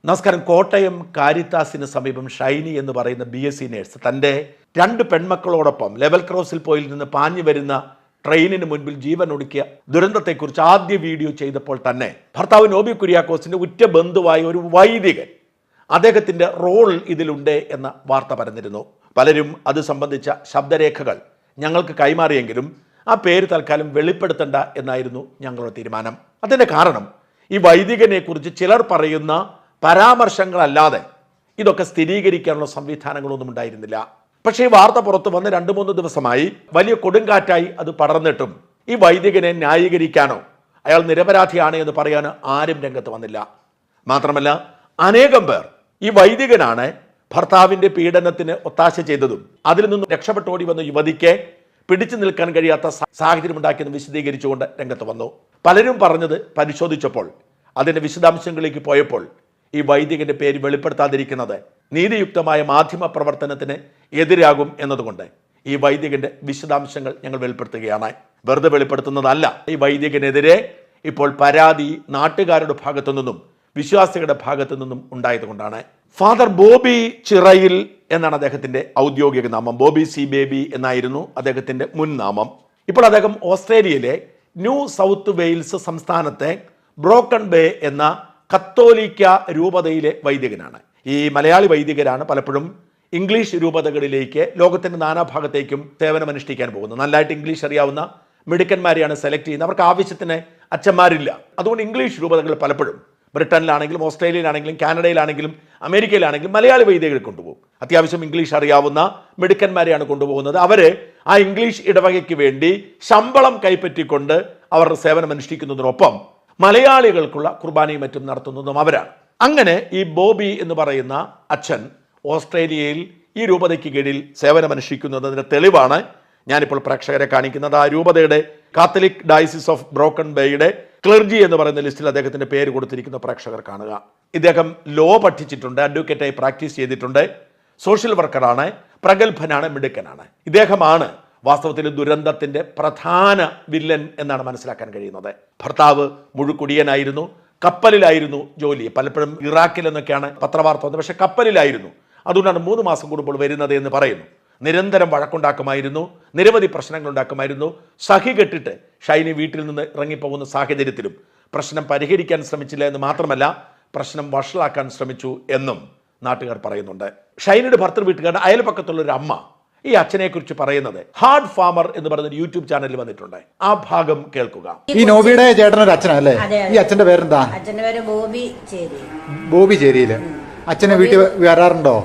നമസ്കാരം. കോട്ടയം കാരിത്താസിന് സമീപം ഷൈനി എന്ന് പറയുന്ന BSc നേഴ്സ് തൻ്റെ 2 പെൺമക്കളോടൊപ്പം ലെവൽ ക്രോസിൽ പോയിൽ നിന്ന് പാഞ്ഞു വരുന്ന ട്രെയിനിന് മുൻപിൽ ജീവൻ ഒടുക്കിയ ദുരന്തത്തെക്കുറിച്ച് ആദ്യ വീഡിയോ ചെയ്തപ്പോൾ തന്നെ ഭർത്താവ് നോബി കുര്യാക്കോസിൻ്റെ ഉറ്റ ബന്ധുവായ ഒരു വൈദികൻ അദ്ദേഹത്തിൻ്റെ റോൾ ഇതിലുണ്ട് എന്ന വാർത്ത പരന്നിരുന്നു. പലരും അത് സംബന്ധിച്ച ശബ്ദരേഖകൾ ഞങ്ങൾക്ക് കൈമാറിയെങ്കിലും ആ പേര് തൽക്കാലം വെളിപ്പെടുത്തണ്ട എന്നായിരുന്നു ഞങ്ങളുടെ തീരുമാനം. അതിൻ്റെ കാരണം ഈ വൈദികനെക്കുറിച്ച് ചിലർ പറയുന്ന പരാമർശങ്ങളല്ലാതെ ഇതൊക്കെ സ്ഥിരീകരിക്കാനുള്ള സംവിധാനങ്ങളൊന്നും ഉണ്ടായിരുന്നില്ല. പക്ഷേ ഈ വാർത്ത പുറത്തു വന്ന് 2-3 ദിവസമായി വലിയ കൊടുങ്കാറ്റായി അത് പടർന്നിട്ടും ഈ വൈദികനെ ന്യായീകരിക്കാനോ അയാൾ നിരപരാധിയാണ് എന്ന് പറയാനോ ആരും രംഗത്ത് വന്നില്ല. മാത്രമല്ല അനേകം പേർ ഈ വൈദികനാണ് ഭർത്താവിൻ്റെ പീഡനത്തിന് ഒത്താശ ചെയ്തതും അതിൽ നിന്നും രക്ഷപ്പെട്ടോടി വന്ന യുവതിക്ക് പിടിച്ചു നിൽക്കാൻ കഴിയാത്ത സാഹചര്യം ഉണ്ടാക്കിയെന്ന് വിശദീകരിച്ചുകൊണ്ട് രംഗത്ത് വന്നു. പലരും പറഞ്ഞത് പരിശോധിച്ചപ്പോൾ അതിൻ്റെ വിശദാംശങ്ങളിലേക്ക് പോയപ്പോൾ ഈ വൈദികന്റെ പേര് വെളിപ്പെടുത്താതിരിക്കുന്നത് നീതിയുക്തമായ മാധ്യമ പ്രവർത്തനത്തിന് എതിരാകും എന്നതുകൊണ്ട് ഈ വൈദികന്റെ വിശദാംശങ്ങൾ ഞങ്ങൾ വെളിപ്പെടുത്തുകയാണ്. വെറുതെ വെളിപ്പെടുത്തുന്നതല്ല. ഈ വൈദികനെതിരെ ഇപ്പോൾ പരാതി നാട്ടുകാരുടെ ഭാഗത്തു നിന്നും വിശ്വാസികളുടെ ഭാഗത്തു നിന്നും ഉണ്ടായതുകൊണ്ടാണ്. ഫാദർ ബോബി ചിറയിൽ എന്നാണ് അദ്ദേഹത്തിന്റെ ഔദ്യോഗിക നാമം. ബോബി സി ബേബി എന്നായിരുന്നു അദ്ദേഹത്തിന്റെ മുൻ നാമം. ഇപ്പോൾ അദ്ദേഹം ഓസ്ട്രേലിയയിലെ ന്യൂ സൗത്ത് വെയിൽസ് സംസ്ഥാനത്തെ ബ്രോക്കൺ ബേ എന്ന കത്തോലിക്ക രൂപതയിലെ വൈദികനാണ്. ഈ മലയാളി വൈദികരാണ് പലപ്പോഴും ഇംഗ്ലീഷ് രൂപതകളിലേക്ക് ലോകത്തിൻ്റെ നാനാഭാഗത്തേക്കും സേവനമനുഷ്ഠിക്കാൻ പോകുന്നത്. നല്ലതായിട്ട് ഇംഗ്ലീഷ് അറിയാവുന്ന മിടുക്കന്മാരെയാണ് സെലക്ട് ചെയ്യുന്നത്. അവർക്ക് ആവശ്യത്തിന് അച്ഛന്മാരില്ല. അതുകൊണ്ട് ഇംഗ്ലീഷ് രൂപതകൾ പലപ്പോഴും ബ്രിട്ടനിലാണെങ്കിലും ഓസ്ട്രേലിയയിലാണെങ്കിലും കാനഡയിലാണെങ്കിലും അമേരിക്കയിലാണെങ്കിലും മലയാളി വൈദികരെ കൊണ്ടുപോകും. അത്യാവശ്യം ഇംഗ്ലീഷ് അറിയാവുന്ന മിടുക്കന്മാരെയാണ് കൊണ്ടുപോകുന്നത്. അവർ ആ ഇംഗ്ലീഷ് ഇടവകയ്ക്ക് വേണ്ടി ശമ്പളം കൈപ്പറ്റിക്കൊണ്ട് അവർ സേവനമനുഷ്ഠിക്കുന്നതിനൊപ്പം മലയാളികൾക്കുള്ള കുർബാനയും മറ്റും നടത്തുന്നതും അവരാണ്. അങ്ങനെ ഈ ബോബി എന്ന് പറയുന്ന അച്ഛൻ ഓസ്ട്രേലിയയിൽ ഈ രൂപതയ്ക്ക് കീഴിൽ സേവനമനുഷ്ഠിക്കുന്നതിൻ്റെ തെളിവാണ് ഞാനിപ്പോൾ പ്രേക്ഷകരെ കാണിക്കുന്നത്. ആ രൂപതയുടെ കാത്തലിക് ഡയസിസ് ഓഫ് ബ്രോക്കൺ ബേയുടെ ക്ലർജി എന്ന് പറയുന്ന ലിസ്റ്റിൽ അദ്ദേഹത്തിൻ്റെ പേര് കൊടുത്തിരിക്കുന്ന പ്രേക്ഷകർ കാണുക. ഇദ്ദേഹം ലോ പഠിച്ചിട്ടുണ്ട്, അഡ്വക്കേറ്റായി പ്രാക്ടീസ് ചെയ്തിട്ടുണ്ട്, സോഷ്യൽ വർക്കറാണ്, പ്രഗത്ഭനാണ്, മിടുക്കനാണ്. ഇദ്ദേഹമാണ് വാസ്തവത്തിൽ ദുരന്തത്തിന്റെ പ്രധാന വില്ലൻ എന്നാണ് മനസ്സിലാക്കാൻ കഴിയുന്നത്. ഭർത്താവ് മുഴുക്കുടിയനായിരുന്നു, കപ്പലിലായിരുന്നു ജോലി. പലപ്പോഴും ഇറാഖിൽ എന്നൊക്കെയാണ് പത്രവാർത്ത വന്നത്, പക്ഷെ കപ്പലിലായിരുന്നു. അതുകൊണ്ടാണ് 3 മാസം കൂടുമ്പോൾ വരുന്നത് എന്ന് പറയുന്നു. നിരന്തരം വഴക്കുണ്ടാക്കുമായിരുന്നു, നിരവധി പ്രശ്നങ്ങൾ ഉണ്ടാക്കുമായിരുന്നു. സഹി കെട്ടിട്ട് ഷൈനി വീട്ടിൽ നിന്ന് ഇറങ്ങിപ്പോകുന്ന സാഹചര്യത്തിലും പ്രശ്നം പരിഹരിക്കാൻ ശ്രമിച്ചില്ല എന്ന് മാത്രമല്ല പ്രശ്നം വഷളാക്കാൻ ശ്രമിച്ചു എന്നും നാട്ടുകാർ പറയുന്നുണ്ട്. ഷൈനിയുടെ ഭർത്തൃ വീട്ടുകാരുടെ അയൽപക്കത്തുള്ള ഒരു അമ്മ ഈ അച്ഛനെ കുറിച്ച് പറയുന്നത് ഹാർഡ് ഫാമർ എന്ന് പറയുന്ന യൂട്യൂബ് ചാനലിൽ വന്നിട്ടുണ്ട്. ആ ഭാഗം കേൾക്കുക. ഈ നോബിയുടെ ചേട്ടനൊരു അച്ഛനല്ലേ? ഈ അച്ഛന്റെ പേരെന്താ? അച്ഛന്റെ പേര് ബോബി ചേരി. ബോബി ചേരിയില് അച്ഛനെ വീട്ടിൽ വരാറുണ്ടോ?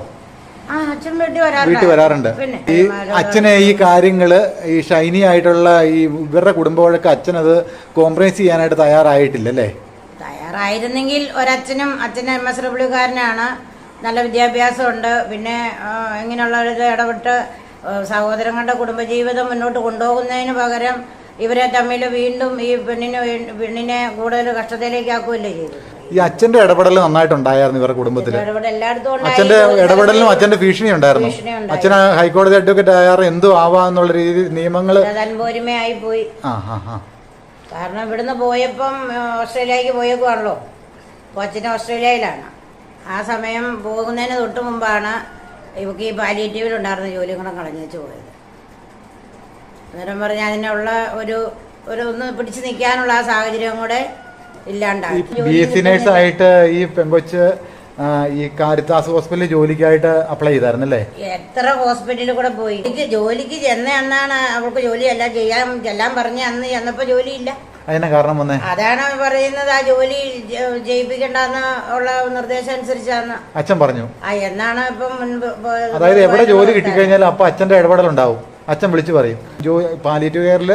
വീട്ടിൽ വരാറുണ്ട്. ഈ അച്ഛനെ ഈ കാര്യങ്ങള് ഈ ഷൈനി ആയിട്ടുള്ള ഈ ഇവരുടെ കുടുംബങ്ങളൊക്കെ അച്ഛനത് കോംപ്രമൈസ് ചെയ്യാനായിട്ട് തയ്യാറായിട്ടില്ലല്ലേ? തയ്യാറായിരുന്നെങ്കിൽ ഒരച്ഛനും അച്ഛൻ MSWകാരനാണ്, നല്ല വിദ്യാഭ്യാസമുണ്ട്. പിന്നെ ഇങ്ങനെയുള്ളവരുടെ ഇടപെട്ട് സഹോദരങ്ങളുടെ കുടുംബജീവിതം മുന്നോട്ട് കൊണ്ടുപോകുന്നതിന് പകരം ഇവരെ തമ്മിൽ വീണ്ടും ഈ പെണ്ണിനെ കൂടുതൽ കഷ്ടതയിലേക്ക് ആക്കുകയല്ലേ ചെയ്തു. ഈ അച്ഛന്റെ ഇടപെടൽ നന്നായിട്ടുണ്ടായിരുന്നു ഇവരുടെ കുടുംബത്തിൽ. എല്ലായിടത്തും അച്ഛന്റെ ഇടപെടലിനും അച്ഛന്റെ ഭീഷണി ഉണ്ടായിരുന്നു. അച്ഛന് ഹൈക്കോടതി അഡ്വക്കേറ്റ് ആയാറ് എന്തോ ആവാന്നുള്ള രീതി നിയമങ്ങൾ തൻപോരിമയായി പോയി. കാരണം ഇവിടുന്ന് പോയപ്പം ഓസ്ട്രേലിയക്ക് പോയേക്കുവാണല്ലോ. കൊച്ചിന് ഓസ്ട്രേലിയയിലാണ്. ആ സമയം പോകുന്നതിന് തൊട്ട് മുമ്പാണ് ഇവർക്ക് ഈ പാലിയേറ്റീവിലുണ്ടായിരുന്ന ജോലിയും കൂടെ കളഞ്ഞു വെച്ച് പോയത്. അന്നേരം പറഞ്ഞാൽ അതിനുള്ള ഒരു ഒന്ന് പിടിച്ചു നിൽക്കാനുള്ള ആ സാഹചര്യം കൂടെ ഇല്ലാണ്ടായി. BSc നേഴ്സായിട്ട് ഈ പെങ്കൊച്ച് ഈ കാരിത്താസ് ഹോസ്പിറ്റലിൽ ജോലിക്കായിട്ട് അപ്ലൈ ചെയ്തായിരുന്നല്ലേ? എത്ര ഹോസ്പിറ്റലിൽ കൂടെ പോയി. ജോലിക്ക് ചെന്ന അന്നാണ് അവൾക്ക് ജോലി എല്ലാം ചെല്ലാൻ പറഞ്ഞ അന്ന് ചെന്നപ്പോ ജോലിയില്ല. അതിനെ കാരണം വന്നേ അതാണ് പറയുന്നത്. ആ ജോലി ജയിപ്പിക്കണ്ടെന്ന് ഉള്ള നിർദ്ദേശം അനുസരിച്ചാണ് അച്ഛൻ പറഞ്ഞു. എന്നാണ് ഇപ്പം മുൻപ്. അതായത് എവിടെ ജോലി കിട്ടിക്കഴിഞ്ഞാൽ അപ്പൊ അച്ഛന്റെ ഇടപെടലുണ്ടാവും. അച്ഛൻ വിളിച്ചു പറയും. പാലിയേറ്റീവ് കെയറിൽ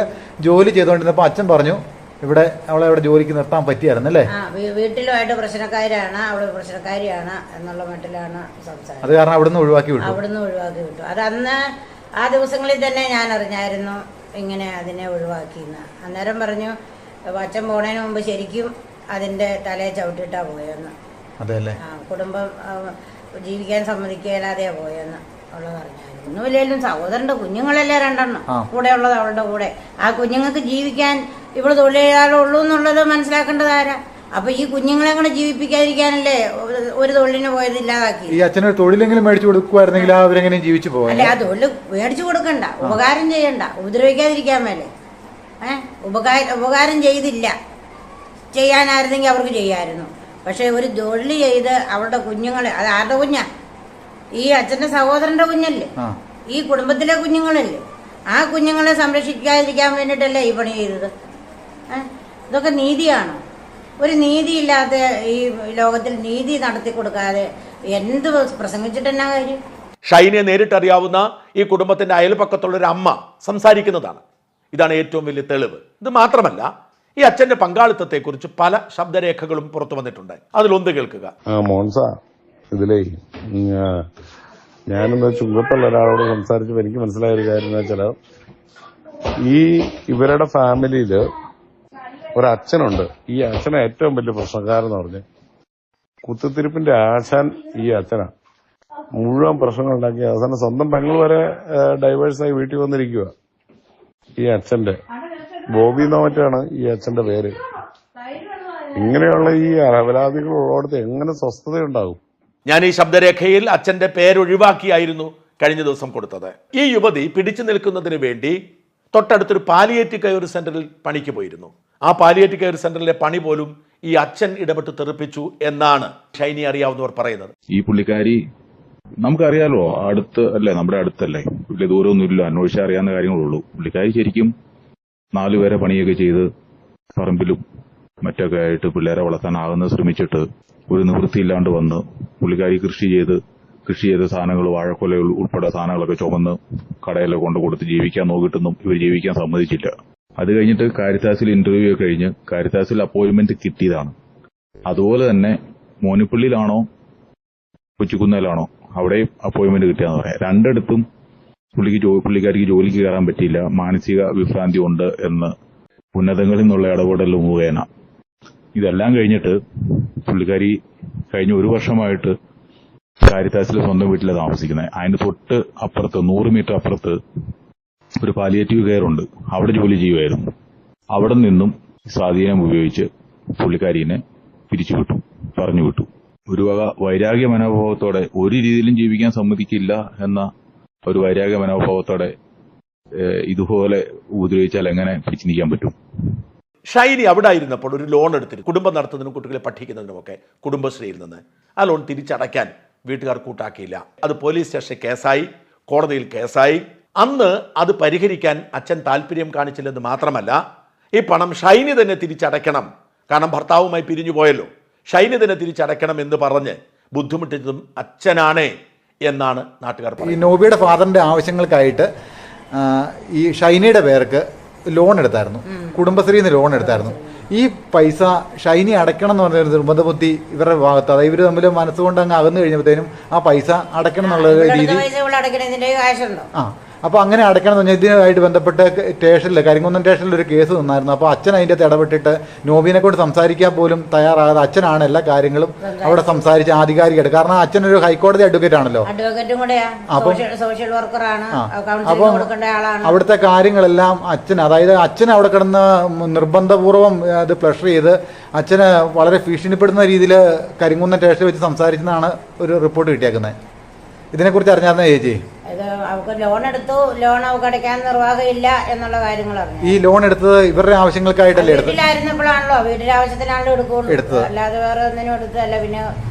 ജോലി ചെയ്തുകൊണ്ടിരുന്നപ്പോ അച്ഛൻ പറഞ്ഞു ഇവിടെ അവളെ അവിടെ ജോലിക്ക് നിർത്താൻ പറ്റിയായിരുന്നല്ലേ? വീട്ടിലുമായിട്ട് പ്രശ്നക്കാരാണ്, അവള് പ്രശ്നക്കാരിയാണ് എന്നുള്ള മട്ടിലാണ് സംസാരം. അത് കാരണം അവിടുന്ന് ഒഴിവാക്കി വിട്ടു. അത് അന്ന് ആ ദിവസങ്ങളിൽ തന്നെ ഞാൻ അറിഞ്ഞായിരുന്നു ഇങ്ങനെ അതിനെ ഒഴിവാക്കിയെന്ന്. അന്നേരം പറഞ്ഞു അച്ഛൻ പോണതിന് മുമ്പ് ശരിക്കും അതിന്റെ തലയെ ചവിട്ടിയിട്ടാ പോയെന്ന്. അതെല്ലേ? കുടുംബം ജീവിക്കാൻ സമ്മതിക്കാതെയാ പോയെന്ന് ഉള്ളത് അറിഞ്ഞായിരുന്നു. ഒന്നുമില്ലേലും സഹോദരന്റെ കുഞ്ഞുങ്ങളല്ലേ 2 കൂടെ ഉള്ളത് അവളുടെ കൂടെ. ആ കുഞ്ഞുങ്ങൾക്ക് ജീവിക്കാൻ ഇവള് തൊഴിൽ ചെയ്താലേ ഉള്ളൂ എന്നുള്ളത് മനസ്സിലാക്കേണ്ടതാരാ? അപ്പൊ ഈ കുഞ്ഞുങ്ങളെ കൂടെ ജീവിപ്പിക്കാതിരിക്കാനല്ലേ ഒരു തൊഴിലിന് പോയത് ഇല്ലാതാക്കി. ഈ അച്ഛനൊരു തൊഴിലെങ്കിലും മേടിച്ചു കൊടുക്കുവായിരുന്നെങ്കിൽ അവരെങ്ങനെ ജീവിച്ചു പോകാൻ? അല്ലെ, ആ തൊഴിൽ മേടിച്ചു കൊടുക്കണ്ട, ഉപകാരം ചെയ്യണ്ട, ഉപദ്രവിക്കാതിരിക്കാൻ മേലെ. ഉപകാരം ചെയ്തില്ല, ചെയ്യാനായിരുന്നെങ്കിൽ അവർക്ക് ചെയ്യാമായിരുന്നു. പക്ഷെ ഒരു തൊഴിൽ ചെയ്ത് അവരുടെ കുഞ്ഞുങ്ങളെ, അത് ആരുടെ കുഞ്ഞാ? ഈ അച്ഛന്റെ സഹോദരന്റെ കുഞ്ഞല്ലേ, ഈ കുടുംബത്തിലെ കുഞ്ഞുങ്ങളല്ലേ. ആ കുഞ്ഞുങ്ങളെ സംരക്ഷിക്കാതിരിക്കാൻ വേണ്ടിയിട്ടല്ലേ ഈ പണി ചെയ്തത്. ഇതൊക്കെ നീതിയാണോ? ഒരു നീതിയില്ലാത്ത ഈ ലോകത്തിൽ നീതി നടത്തി കൊടുക്കാതെ എന്ത് പ്രസംഗിച്ചിട്ട് എന്നാ കാര്യം? ഷൈനിയെ നേരിട്ടറിയാവുന്ന ഈ കുടുംബത്തിന്റെ അയൽപക്കത്തുള്ള ഒരു അമ്മ സംസാരിക്കുന്നതാണ്. ഇതാണ് ഏറ്റവും വലിയ തെളിവ്. ഇത് മാത്രമല്ല, ഈ അച്ഛന്റെ പങ്കാളിത്തത്തെക്കുറിച്ച് പല ശബ്ദരേഖകളും പുറത്തു വന്നിട്ടുണ്ട്. അതിലൊന്ന് കേൾക്കുക. മോൻസ, ഇതിലേ ഞാനെന്താ ചുങ്കത്തുള്ള ഒരാളോട് സംസാരിച്ചപ്പോൾ എനിക്ക് മനസ്സിലായ ഒരു കാര്യം എന്ന് വെച്ചാൽ, ഈ ഇവരുടെ ഫാമിലിയില് ഒരച്ഛനുണ്ട്. ഈ അച്ഛനെ ഏറ്റവും വലിയ പ്രശ്നക്കാരെന്ന് പറഞ്ഞ് കുത്തിത്തിരിപ്പിന്റെ ആശാൻ ഈ അച്ഛനാ. മുഴുവൻ പ്രശ്നങ്ങൾ ഉണ്ടാക്കി അവസാനം സ്വന്തം പെങ്ങൾ വരെ ഡൈവേഴ്സായി വീട്ടിൽ വന്നിരിക്കുക. ഈ അച്ഛന്റെ ബോബി എന്നോ മറ്റാണ് ഈ അച്ഛന്റെ പേര്. ഇങ്ങനെയുള്ള ഈ അപരാധികളുള്ളടത്ത് എങ്ങനെ സ്വസ്ഥതയുണ്ടാകും? ഞാൻ ഈ ശബ്ദരേഖയിൽ അച്ഛന്റെ പേരൊഴിവാക്കിയായിരുന്നു കഴിഞ്ഞ ദിവസം കൊടുത്തത്. ഈ യുവതി പിടിച്ചു നിൽക്കുന്നതിന് വേണ്ടി തൊട്ടടുത്തൊരു പാലിയേറ്റീവ് കെയർ സെന്ററിൽ പണിക്ക് പോയിരുന്നു. ആ പാലിയേറ്റീവ് കെയർ സെന്ററിലെ പണി പോലും ഈ അച്ഛൻ ഇടപെട്ട് തെറിപ്പിച്ചു എന്നാണ് ഷൈനി അറിയാവുന്നവർ പറയുന്നത്. ഈ പുള്ളിക്കാരി നമുക്കറിയാലോ, അടുത്ത് അല്ലേ, നമ്മുടെ അടുത്തല്ലേ, വലിയ ദൂരമൊന്നുമില്ല, അന്വേഷിച്ചാൽ അറിയാവുന്ന കാര്യങ്ങളുള്ളൂ. പുള്ളിക്കാരി ശരിക്കും 4 പേരെ പണിയൊക്കെ ചെയ്ത് പറമ്പിലും മറ്റൊക്കെ ആയിട്ട് പിള്ളേരെ വളർത്താനാകുന്ന ശ്രമിച്ചിട്ട് ഒരു നിവൃത്തിയില്ലാണ്ട് വന്ന് പുള്ളിക്കാരി കൃഷി ചെയ്ത സാധനങ്ങൾ, വാഴക്കൊല ഉൾപ്പെടെ സാധനങ്ങളൊക്കെ ചുമന്ന് കടയിലൊക്കെ കൊണ്ട് കൊടുത്ത് ജീവിക്കാൻ നോക്കിയിട്ടൊന്നും ഇവർ ജീവിക്കാൻ സമ്മതിച്ചില്ല. അത് കഴിഞ്ഞിട്ട് കാരിത്താസിൽ ഇന്റർവ്യൂ ഒക്കെ കഴിഞ്ഞ് കാരിത്താസിൽ അപ്പോയിന്റ്മെന്റ് കിട്ടിയതാണ്. അതുപോലെ തന്നെ മോനിപ്പള്ളിയിലാണോ കൊച്ചുകുന്നേലാണോ അവിടെ അപ്പോയിന്റ്മെന്റ് കിട്ടിയാന്ന് പറയാം. രണ്ടിടത്തും പുള്ളിക്കാരിക്ക് ജോലിക്ക് കയറാൻ പറ്റിയില്ല, മാനസിക വിഭ്രാന്തി ഉണ്ട് എന്ന് ഉന്നതങ്ങളിൽ നിന്നുള്ള ഇടപെടൽ മുഖേന. ഇതെല്ലാം കഴിഞ്ഞിട്ട് പുള്ളിക്കാരി കഴിഞ്ഞ 1 വർഷമായിട്ട് കാരിത്താസിൽ സ്വന്തം വീട്ടിലാണ് താമസിക്കുന്നത്. അതിന് തൊട്ട് അപ്പുറത്ത് 100 മീറ്റർ അപ്പുറത്ത് ഒരു പാലിയേറ്റീവ് കെയർ ഉണ്ട്, അവിടെ ജോലി ചെയ്യുമായിരുന്നു. അവിടെ നിന്നും സ്വാധീനം ഉപയോഗിച്ച് പുള്ളിക്കാരിനെ പിരിച്ചുവിട്ടു, പറഞ്ഞു വിട്ടു. ഒരു വക വൈരാഗ്യ മനോഭാവത്തോടെ ഒരു രീതിയിലും ജീവിക്കാൻ സമ്മതിക്കില്ല എന്ന ഒരു വൈരാഗ്യ മനോഭാവത്തോടെ ഇതുപോലെ ഉപദ്രവിച്ചാൽ എങ്ങനെ പിടിച്ചു നീക്കാൻ പറ്റും? ഷൈനി അവിടെ ആയിരുന്നപ്പോൾ ഒരു ലോൺ എടുത്തിട്ട് കുടുംബം നടത്തുന്നതിനും കുട്ടികളെ പഠിക്കുന്നതിനുമൊക്കെ കുടുംബശ്രീയിൽ നിന്ന് ആ ലോൺ തിരിച്ചടയ്ക്കാൻ വീട്ടുകാർ കൂട്ടാക്കിയില്ല. അത് പോലീസ് സ്റ്റേഷനിൽ കേസായി, കോടതിയിൽ കേസായി. അന്ന് അത് പരിഹരിക്കാൻ അച്ഛൻ താല്പര്യം കാണിച്ചില്ലെന്ന് മാത്രമല്ല, ഈ പണം ഷൈനി തന്നെ തിരിച്ചടയ്ക്കണം, കാരണം ഭർത്താവുമായി പിരിഞ്ഞു പോയല്ലോ, ഷൈനി തന്നെ തിരിച്ചടയ്ക്കണം എന്ന് പറഞ്ഞ് ബുദ്ധിമുട്ടിച്ചതും അച്ഛനാണേ എന്നാണ് നാട്ടുകാർ പറയുന്നത്. ഈ നോബിയുടെ ഫാദറിന്റെ ആവശ്യങ്ങൾക്കായിട്ട് ഈ ഷൈനിയുടെ പേർക്ക് ലോൺ എടുത്തായിരുന്നു, കുടുംബശ്രീയിൽ നിന്ന് ലോൺ എടുത്തായിരുന്നു. ഈ പൈസ ഷൈനി അടയ്ക്കണം എന്ന് പറഞ്ഞ നിർബന്ധ ബുദ്ധി ഇവരുടെ ഭാഗത്ത്, അതായത് ഇവർ തമ്മിൽ മനസ്സുകൊണ്ട് അങ്ങ് അകന്നു കഴിഞ്ഞപ്പോഴത്തേനും ആ പൈസ അടയ്ക്കണം എന്നുള്ള രീതി. അപ്പോൾ അങ്ങനെ അടയ്ക്കണം എന്ന് പറഞ്ഞാൽ ഇതിനായിട്ട് ബന്ധപ്പെട്ട് സ്റ്റേഷനിൽ, കരിങ്കുന്നം സ്റ്റേഷനിൽ ഒരു കേസ് നിന്നായിരുന്നു. അപ്പോൾ അച്ഛൻ അതിൻ്റെ അകത്ത് ഇടപെട്ടിട്ട് നോബിനെ കൊണ്ട് സംസാരിക്കാൻ പോലും തയ്യാറാകാതെ അച്ഛനാണ് എല്ലാ കാര്യങ്ങളും അവിടെ സംസാരിച്ച് ആധികാരികമായിട്ട്, കാരണം അച്ഛനൊരു ഹൈക്കോടതി അഡ്വക്കേറ്റ് ആണല്ലോ, അപ്പം അവിടുത്തെ കാര്യങ്ങളെല്ലാം അച്ഛൻ, അതായത് അച്ഛൻ അവിടെ കിടന്ന് നിർബന്ധപൂർവ്വം അത് പ്ലഷർ ചെയ്ത് അച്ഛന് വളരെ ഭീഷണിപ്പെടുന്ന രീതിയിൽ കരിങ്കുന്നം സ്റ്റേഷനിൽ വെച്ച് സംസാരിച്ചെന്നാണ് ഒരു റിപ്പോർട്ട് കിട്ടിയേക്കുന്നത്. ഇതിനെക്കുറിച്ച് അറിഞ്ഞായിരുന്നോ ചേച്ചി? അവർക്ക് ലോൺ എടുത്തു, ലോൺ അവർക്ക് അടയ്ക്കാൻ നിർവാഹമില്ല എന്നുള്ള കാര്യങ്ങൾ അറിഞ്ഞു. ഈ ലോൺ എടുത്തത് ഇവരുടെ ആവശ്യങ്ങൾക്കായിട്ടല്ലേ എടുത്തത്? വീട്ടിലായിരുന്നപ്പോഴാണല്ലോ, വീട്ടിലെ ആവശ്യത്തിനാണല്ലോ എടുക്കുള്ളൂ, അല്ലാതെ വേറെ ഒന്നിനും എടുത്തതല്ല. പിന്നെ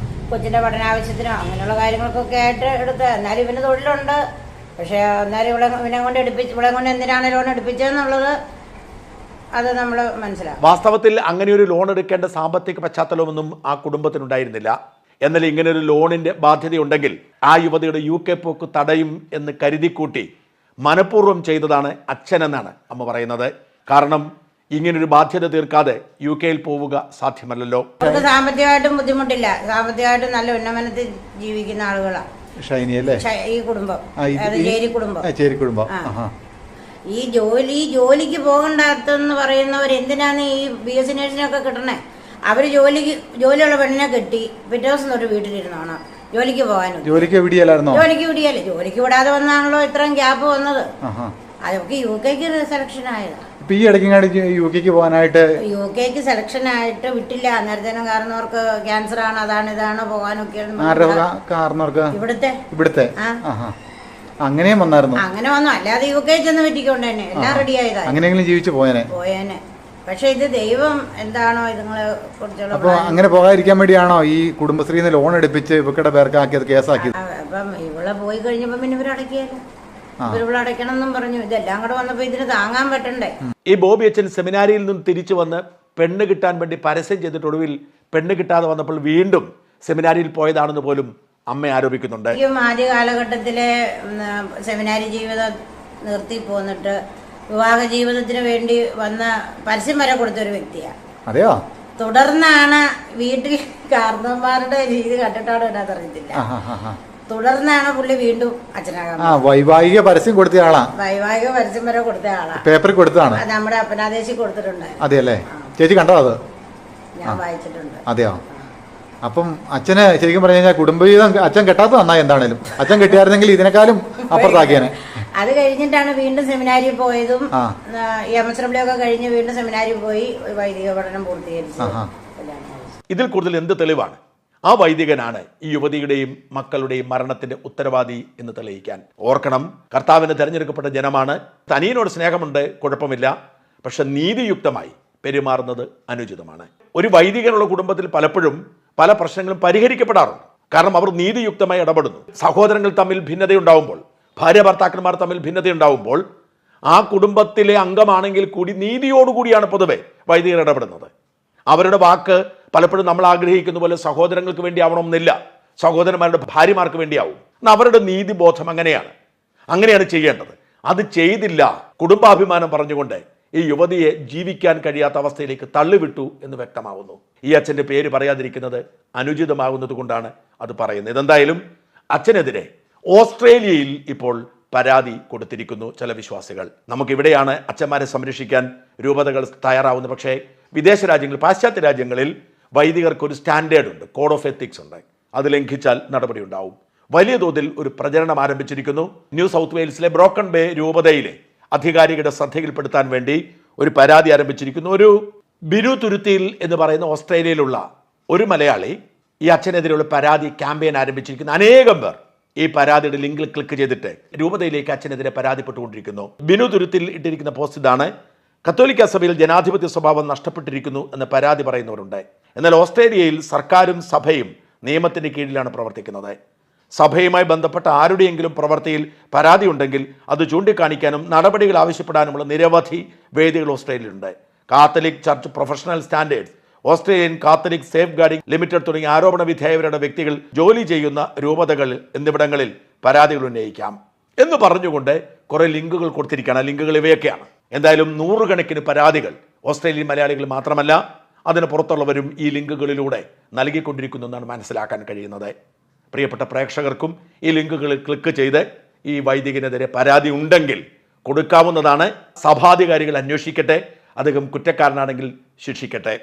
കൊച്ചിന്റെ പഠനാവശ്യത്തിനോ അങ്ങനെയുള്ള കാര്യങ്ങൾക്കൊക്കെ ആയിട്ട് എടുത്ത്. എന്നാലും ഇവന് തൊഴിലുണ്ട്, പക്ഷെ എന്നാലും ഇവനെ കൊണ്ട് എന്തിനാണ് ലോൺ എടുപ്പിച്ചതെന്നുള്ളത് അത് നമ്മൾ മനസ്സിലാവും. വാസ്തവത്തിൽ അങ്ങനെ ഒരു ലോൺ എടുക്കേണ്ട സാമ്പത്തിക പശ്ചാത്തലമൊന്നും ആ കുടുംബത്തിനുണ്ടായിരുന്നില്ല. എന്നാൽ ഇങ്ങനെ ഒരു ലോണിന്റെ ബാധ്യതയുണ്ടെങ്കിൽ ആ യുവതിയുടെ UK പോക്ക് തടയും എന്ന് കരുതിക്കൂട്ടി മനഃപൂർവ്വം ചെയ്തതാണ് അച്ഛനെന്നാണ് അമ്മ പറയുന്നത്. കാരണം ഇങ്ങനൊരു ബാധ്യത തീർക്കാതെ UK പോവുക സാധ്യമല്ലല്ലോ. അവർക്ക് സാമ്പത്തികമായിട്ടും ബുദ്ധിമുട്ടില്ല, സാമ്പത്തികമായിട്ടും നല്ല ഉന്നമനത്തിൽ ജീവിക്കുന്ന ആളുകളാണ് ഈ കുടുംബം, ചേരി കുടുംബം. ഈ ജോലിക്ക് പോകണ്ടാത്തെന്ന് പറയുന്നവർ എന്തിനാണ് ഈ BSc നേഴ്സിനൊക്കെ കിട്ടണേ? അവർ ജോലിയുള്ള പെണ്ണിനെ കെട്ടി പിറ്റേ ദിവസം തൊട്ട് വീട്ടിലിരുന്നാണ് ജോലിക്ക് പോകാനും. ജോലിക്ക് വിടിയല്ലേ, ജോലിക്ക് വിടാതെ വന്നാണല്ലോ ഇത്രയും ഗ്യാപ്പ് വന്നത്. അതൊക്കെ UK സെലക്ഷൻ ആയതാ. ഇപ്പൊ ഈ ഇടയ്ക്കങ്ങാണ്ട് UK പോകാനായിട്ട് UK സെലക്ഷൻ ആയിട്ട് വിട്ടില്ല. അന്നേരത്തേനും കാരണവർക്ക് ക്യാൻസർ ആണ്, അതാണ് ഇതാണ് പോകാനൊക്കെ കാരണവർക്ക് ഇവിടുത്തെ അങ്ങനെയും വന്നായിരുന്നു. അങ്ങനെ വന്നു. അല്ലാതെ UK ചെന്ന് പറ്റിക്കൊണ്ട് തന്നെ എല്ലാം റെഡി ആയതാ. അങ്ങനെയെങ്കിലും ജീവിച്ചു പോയേനെ. പക്ഷെ ഇത് ദൈവം എന്താണോ ഇതുങ്ങളെ കുറിച്ചുള്ള. അപ്പൊ അങ്ങനെ പോകാതിരിക്കാൻ വേണ്ടിയാണോ ഈ കുടുംബശ്രീന്ന് ലോൺ എടുപ്പിച്ച് ഇവക്കടെ പേർക്കാക്കിയത്, കേസാക്കിയത്? അപ്പം ഇവിടെ പോയി കഴിഞ്ഞപ്പോ പിന്നെ ഇവരടക്കിയല്ലോ. ഇവരിവിടെ അടയ്ക്കണം എന്നും പറഞ്ഞു. ഇതെല്ലാം കൂടെ വന്നപ്പോ ഇതിന് താങ്ങാൻ പറ്റണ്ടേ. ഈ ബോബി അച്ഛൻ സെമിനാരിയിൽ നിന്ന് തിരിച്ചു വന്ന് പെണ്ണ് കിട്ടാൻ വേണ്ടി പരസ്യം ചെയ്തിട്ട് ഒടുവിൽ പെണ്ണ് കിട്ടാതെ വന്നപ്പോൾ വീണ്ടും സെമിനാരിയിൽ പോയതാണെന്ന് പോലും അമ്മ ആരോപിക്കുന്നുണ്ട്. ആദ്യ കാലഘട്ടത്തിലെ സെമിനാരി ജീവിതം നിർത്തി പോന്നിട്ട് വിവാഹ ജീവിതത്തിന് വേണ്ടി വന്ന പരസ്യം വരെ കൊടുത്തൊരു വ്യക്തിയാണ്. അതെയോ? തുടർന്നാണ് വീട്ടിൽ കാർന്നവന്മാരുടെ രീതി കണ്ടിട്ടാണ് ഇടാൻ അറിയത്തില്ല. തുടർന്നാണ് പുള്ളി വീണ്ടും അച്ഛനാകാൻ. വൈവാഹിക പരസ്യം കൊടുത്ത ആളാ. വൈവാഹിക പരസ്യം വരെ കൊടുത്ത ആളാ. പേപ്പറിൽ കൊടുത്തതാണ്. നമ്മുടെ അപ്പനാദേശി കൊടുത്തിട്ടുണ്ട്. അതെയല്ലേ? ചേച്ചി കണ്ടോ അത്? ഞാൻ വായിച്ചിട്ടുണ്ട്. അതെയോ? അപ്പം അച്ഛന് ശരിക്കും പറഞ്ഞു കഴിഞ്ഞാൽ കുടുംബജീവിതം അച്ഛൻ കെട്ടാത്ത നന്നായി. എന്താണേലും അച്ഛൻ കെട്ടിയായിരുന്നെങ്കിൽ ഇതിനേക്കാളും അപ്പുറത്താക്കിയേനെ. അത് കഴിഞ്ഞിട്ടാണ് വീണ്ടും സെമിനാരിൽ പോയതും. MSW ഒക്കെ കഴിഞ്ഞ് വീണ്ടും സെമിനാരിൽ പോയി വൈദിക പഠനം പൂർത്തീകരിച്ചു. ഇതിൽ കൂടുതൽ എന്ത് തെളിവാണ്? ആ വൈദികനാണ് ഈ യുവതിയുടെയും മക്കളുടെയും മരണത്തിന്റെ ഉത്തരവാദി എന്ന് തെളിയിക്കാൻ. ഓർക്കണം, കർത്താവിന് തെരഞ്ഞെടുക്കപ്പെട്ട ജനമാണ്. തനിയനോട് സ്നേഹമുണ്ട്, കുഴപ്പമില്ല. പക്ഷെ നീതിയുക്തമായി പെരുമാറുന്നത് അനുചിതമാണ്. ഒരു വൈദികനുള്ള കുടുംബത്തിൽ പലപ്പോഴും പല പ്രശ്നങ്ങളും പരിഹരിക്കപ്പെടാറുണ്ട്. കാരണം അവർ നീതിയുക്തമായി ഇടപെടുന്നു. സഹോദരങ്ങൾ തമ്മിൽ ഭിന്നതയുണ്ടാവുമ്പോൾ, ഭാര്യ ഭർത്താക്കന്മാർ തമ്മിൽ ഭിന്നതയുണ്ടാവുമ്പോൾ ആ കുടുംബത്തിലെ അംഗമാണെങ്കിൽ കൂടി നീതിയോടുകൂടിയാണ് പൊതുവെ വൈദികർ ഇടപെടുന്നത്. അവരുടെ വാക്ക് പലപ്പോഴും നമ്മൾ ആഗ്രഹിക്കുന്ന പോലെ സഹോദരങ്ങൾക്ക് വേണ്ടി ആവണമെന്നില്ല, സഹോദരന്മാരുടെ ഭാര്യമാർക്ക് വേണ്ടിയാവും. എന്നാൽ അവരുടെ നീതിബോധം അങ്ങനെയാണ് ചെയ്യേണ്ടത്. അത് ചെയ്തില്ല. കുടുംബാഭിമാനം പറഞ്ഞുകൊണ്ട് ഈ യുവതിയെ ജീവിക്കാൻ കഴിയാത്ത അവസ്ഥയിലേക്ക് തള്ളിവിട്ടു എന്ന് വ്യക്തമാവുന്നു. ഈ അച്ഛൻ്റെ പേര് പറയാതിരിക്കുന്നത് അനുചിതമാകുന്നത് കൊണ്ടാണ് അത് പറയുന്നത്. ഇതെന്തായാലും അച്ഛനെതിരെ ഓസ്ട്രേലിയയിൽ ഇപ്പോൾ പരാതി കൊടുത്തിരിക്കുന്നു ചില വിശ്വാസികൾ. നമുക്കിവിടെയാണ് അച്ഛന്മാരെ സംരക്ഷിക്കാൻ രൂപതകൾ തയ്യാറാവുന്നത്. പക്ഷേ വിദേശ രാജ്യങ്ങളിൽ, പാശ്ചാത്യ രാജ്യങ്ങളിൽ വൈദികർക്കൊരു സ്റ്റാൻഡേർഡ് ഉണ്ട്, കോഡ് ഓഫ് എത്തിക്സ് ഉണ്ട്. അത് ലംഘിച്ചാൽ നടപടി ഉണ്ടാവും. വലിയ തോതിൽ ഒരു പ്രചരണം ആരംഭിച്ചിരിക്കുന്നു. ന്യൂ സൗത്ത് വെയിൽസിലെ ബ്രോക്കൺ ബേ രൂപതയിലെ അധികാരികളുടെ ശ്രദ്ധയിൽപ്പെടുത്താൻ വേണ്ടി ഒരു പരാതി ആരംഭിച്ചിരിക്കുന്നു. ഒരു ബിരു തുരുത്തിയിൽ എന്ന് പറയുന്ന ഓസ്ട്രേലിയയിലുള്ള ഒരു മലയാളി ഈ അച്ഛനെതിരെയുള്ള പരാതി ക്യാമ്പയിൻ ആരംഭിച്ചിരിക്കുന്നു. അനേകം പേർ ഈ പരാതിയുടെ ലിങ്കിൽ ക്ലിക്ക് ചെയ്തിട്ട് രൂപതയിലേക്ക് അച്ഛനെതിരെ പരാതിപ്പെട്ടുകൊണ്ടിരിക്കുന്നു. ബിനു തുരുത്തിൽ ഇട്ടിരിക്കുന്ന പോസ്റ്റ് ഇതാണ്: കത്തോലിക്ക സഭയിൽ ജനാധിപത്യ സ്വഭാവം നഷ്ടപ്പെട്ടിരിക്കുന്നു എന്ന് പരാതി പറയുന്നവരുണ്ട്. എന്നാൽ ഓസ്ട്രേലിയയിൽ സർക്കാരും സഭയും നിയമത്തിന്റെ കീഴിലാണ് പ്രവർത്തിക്കുന്നത്. സഭയുമായി ബന്ധപ്പെട്ട ആരുടെയെങ്കിലും പ്രവൃത്തിയിൽ പരാതി ഉണ്ടെങ്കിൽ അത് ചൂണ്ടിക്കാണിക്കാനും നടപടികൾ ആവശ്യപ്പെടാനുമുള്ള നിരവധി വേദികൾ ഓസ്ട്രേലിയയിലുണ്ട്. Catholic church professional standards, Australian Catholic safeguarding limited തുടങ്ങിയ ആരോപണ വിധേയവരുടെ വ്യക്തികൾ ജോലി ചെയ്യുന്ന രൂപതകൾ എന്നിവിടങ്ങളിൽ പരാതികൾ ഉന്നയിക്കാം എന്ന് പറഞ്ഞുകൊണ്ട് കുറെ ലിങ്കുകൾ കൊടുത്തിരിക്കുകയാണ്. ലിങ്കുകൾ ഇവയൊക്കെയാണ്. എന്തായാലും നൂറുകണക്കിന് പരാതികൾ ഓസ്ട്രേലിയൻ മലയാളികൾ മാത്രമല്ല അതിന് പുറത്തുള്ളവരും ഈ ലിങ്കുകളിലൂടെ നൽകിക്കൊണ്ടിരിക്കുന്നു എന്നാണ് മനസ്സിലാക്കാൻ കഴിയുന്നത്. പ്രിയപ്പെട്ട പ്രേക്ഷകർക്കും ഈ ലിങ്കുകളിൽ ക്ലിക്ക് ചെയ്ത് ഈ വൈദികനെതിരെ പരാതി ഉണ്ടെങ്കിൽ കൊടുക്കാവുന്നതാണ്. സഭാധികാരികൾ അന്വേഷിക്കട്ടെ, അദ്ദേഹം കുറ്റക്കാരനാണെങ്കിൽ ശിക്ഷിക്കട്ടെ.